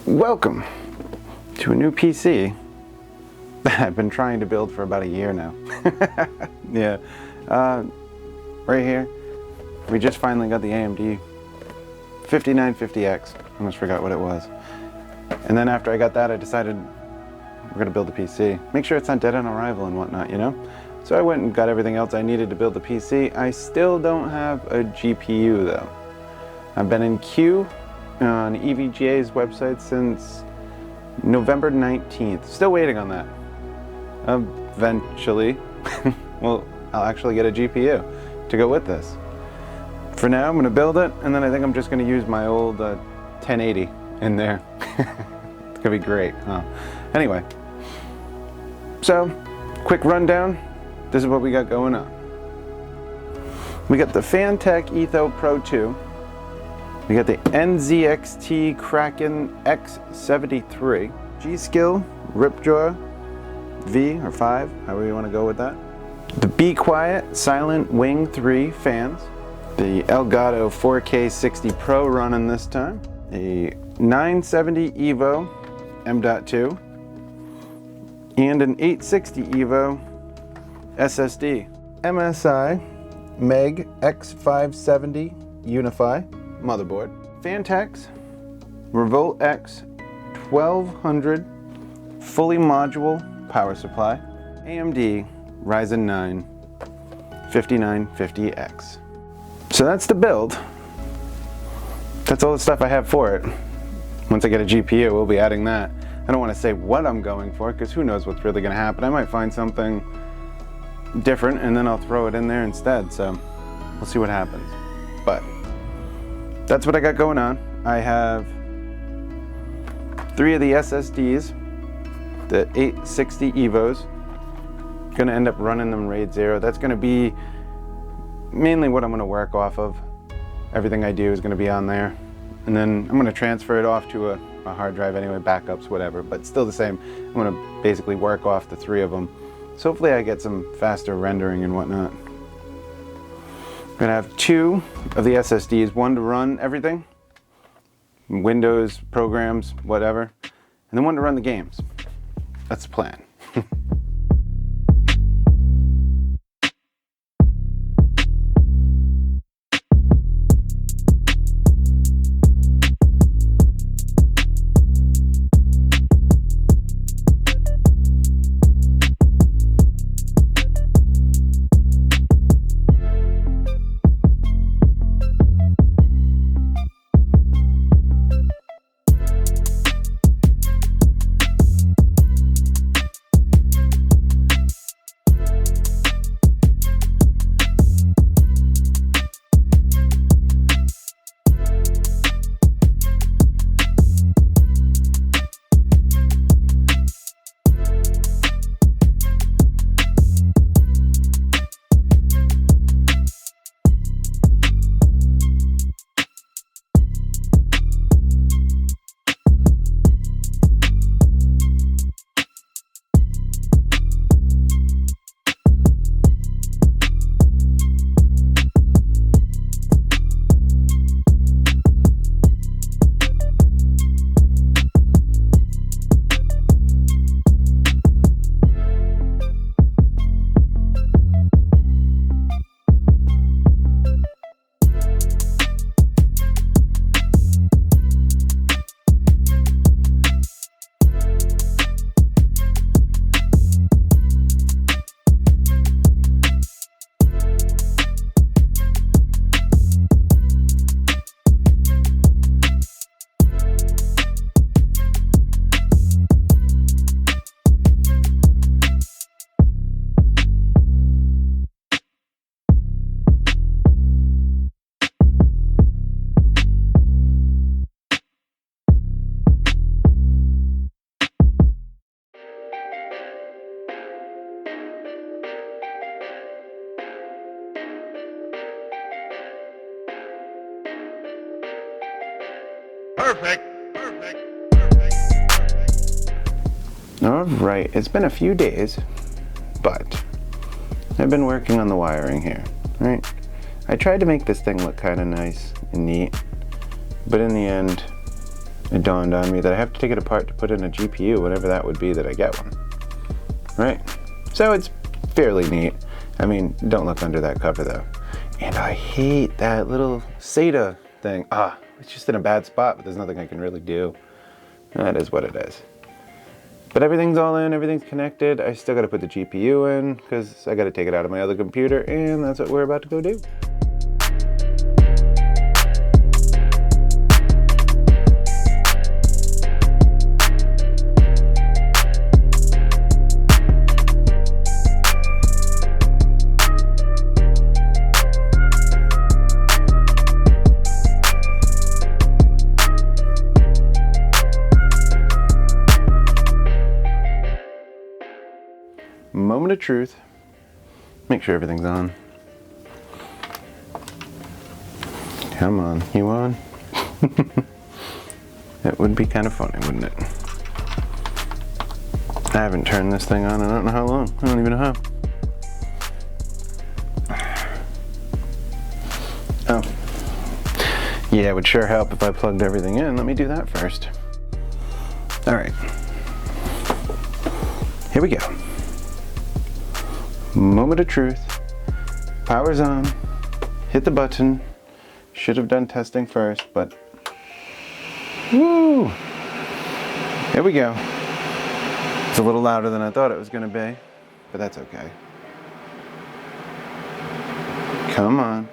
Welcome to a new PC that I've been trying to build for about a year now. Yeah, right here, we just finally got the AMD 5950X. I almost forgot what it was. And then after I got that, I decided we're gonna build a PC. Make sure it's not dead on arrival and whatnot, you know? So I went and got everything else I needed to build the PC. I still don't have a GPU though. I've been in queue on EVGA's website since November 19th. Still waiting on that. Eventually, well, I'll actually get a GPU to go with this. For now, I'm gonna build it, and then I think I'm just gonna use my old 1080 in there. It's gonna be great, huh? Anyway, so, quick rundown. This is what we got going on. We got the Phanteks Enthoo Pro 2. We got the NZXT Kraken X73. Gskill Ripjaw V or 5, however you want to go with that. The bequiet Silent Wing 3 fans. The Elgato 4K 60 Pro running this time. A 970 EVO M.2. And an 860 EVO SSD. MSI Meg X570 Unify motherboard. Phanteks Revolt X 1200 fully module power supply. AMD Ryaen 9 5950X. So that's the build. That's all the stuff I have for it. Once I get a GPU, we'll be adding that. I don't want to say what I'm going for because who knows what's really going to happen. I might find something different and then I'll throw it in there instead. So we'll see what happens. But that's what I got going on. I have 3 of the SSDs, the 860 EVOs. Gonna end up running them RAID 0. That's gonna be mainly what I'm gonna work off of. Everything I do is gonna be on there. And then I'm gonna transfer it off to a hard drive anyway, backups, whatever, but still the same. I'm gonna basically work off the 3 of them. So hopefully I get some faster rendering and whatnot. I'm gonna have 2 of the SSDs, one to run everything, Windows, programs, whatever, and then one to run the games. That's the plan. Perfect. All right, it's been a few days, but I've been working on the wiring here, right? I tried to make this thing look kind of nice and neat, but in the end, it dawned on me that I have to take it apart to put in a GPU, whatever that would be that I get one. Right? So it's fairly neat. I mean, don't look under that cover though. And I hate that little SATA thing. It's just in a bad spot, but there's nothing I can really do. That is what it is. But everything's all in, everything's connected. I still gotta put the GPU in because I gotta take it out of my other computer, and that's what we're about to go do. Moment of truth. Make sure everything's on. Come on, you on? That would be kind of funny, wouldn't it? I haven't turned this thing on, I don't know how long. I don't even know how. Oh. Yeah, it would sure help if I plugged everything in. Let me do that first. All right. Here we go. Moment of truth. Power's on. Hit the button. Should have done testing first, but woo! Here we go. It's a little louder than I thought it was going to be, but that's okay. Come on.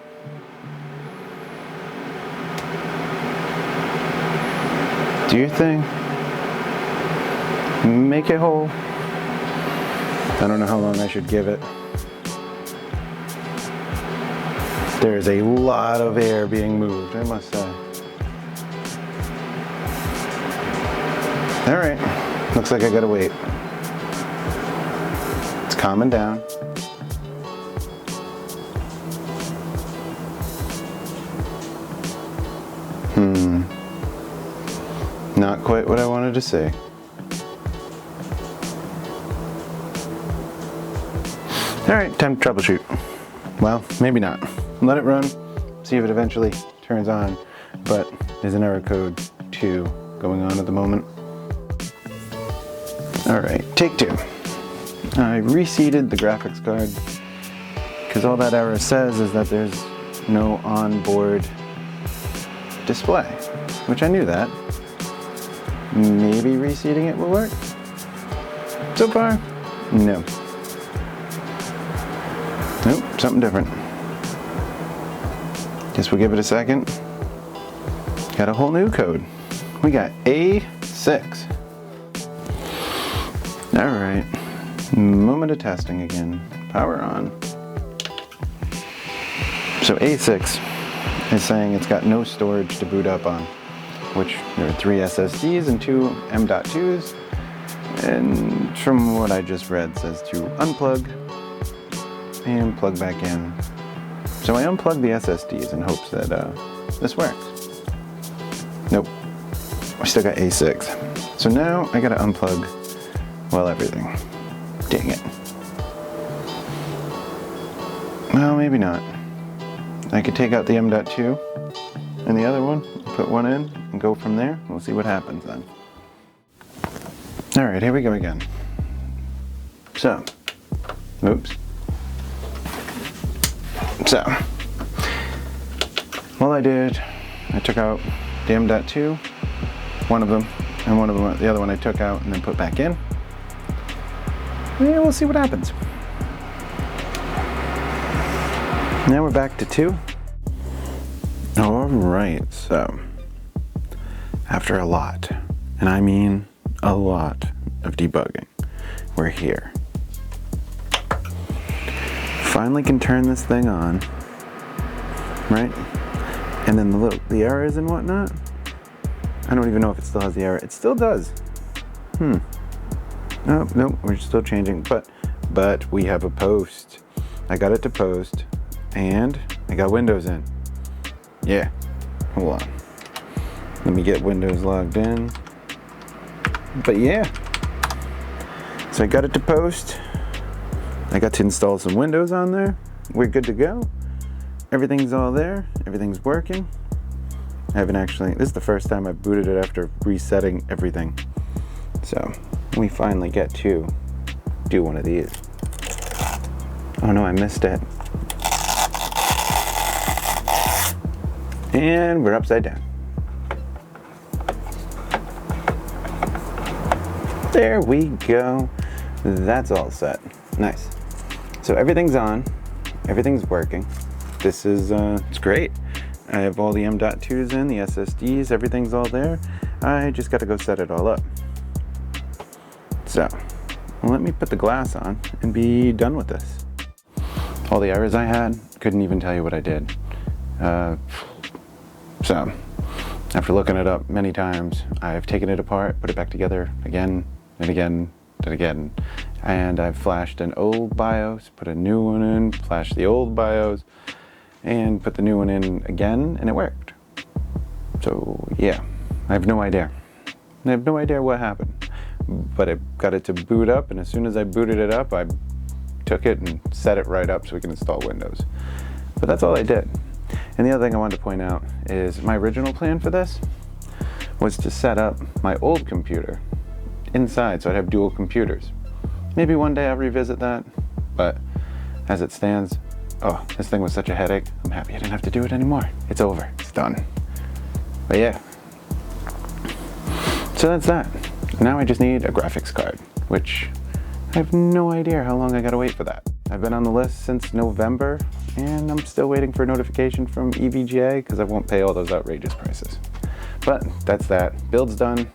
Do your thing. Make it whole. I don't know how long I should give it. There is a lot of air being moved, I must say. All right, looks like I gotta wait. It's calming down. Not quite what I wanted to see. All right, time to troubleshoot. Well, maybe not. Let it run, see if it eventually turns on, but there's an error code 2 going on at the moment. All right, take 2. I reseated the graphics card because all that error says is that there's no onboard display, which I knew that. Maybe reseating it will work. So far, no. Nope, something different. Guess we'll give it a second. Got a whole new code. We got A6. All right, moment of testing again. Power on. So A6 is saying it's got no storage to boot up on, which there are 3 SSDs and 2 M.2s. And from what I just read, says to unplug and plug back in. So I unplugged the SSDs in hopes that this works. Nope, I still got A6. So now I gotta unplug, well, everything. Dang it. Well, maybe not. I could take out the M.2 and the other one, put one in and go from there. We'll see what happens then. All right, here we go again. So, oops. So, all I did, I took out the M.2, one of them, and the other one I took out and then put back in. And we'll see what happens. Now we're back to 2. All right, so after a lot, and I mean a lot of debugging, we're here. Finally can turn this thing on, right? And then the errors and whatnot, I don't even know if it still has the error. It still does. Oh, no, we're still changing, but we have a post. I got it to post, and I got Windows in. Yeah, hold on. Let me get Windows logged in. But yeah, so I got it to post. I got to install some Windows on there. We're good to go. Everything's all there. Everything's working. I haven't actually, this is the first time I've booted it after resetting everything. So we finally get to do one of these. Oh no, I missed it. And we're upside down. There we go. That's all set. Nice. So everything's on, everything's working. This is, it's great. I have all the M.2s in, the SSDs, everything's all there. I just got to go set it all up. So, let me put the glass on and be done with this. All the errors I had, couldn't even tell you what I did. So, after looking it up many times, I've taken it apart, put it back together again and again and again. And I've flashed an old BIOS, put a new one in, flashed the old BIOS, and put the new one in again, and it worked. So yeah, I have no idea. I have no idea what happened. But I got it to boot up, and as soon as I booted it up, I took it and set it right up so we can install Windows. But that's all I did. And the other thing I wanted to point out is my original plan for this was to set up my old computer inside, so I'd have dual computers. Maybe one day I'll revisit that, but as it stands, oh, this thing was such a headache. I'm happy I didn't have to do it anymore. It's over, it's done. But yeah, so that's that. Now I just need a graphics card, which I have no idea how long I gotta wait for that. I've been on the list since November, and I'm still waiting for a notification from EVGA because I won't pay all those outrageous prices. But that's that. Build's done,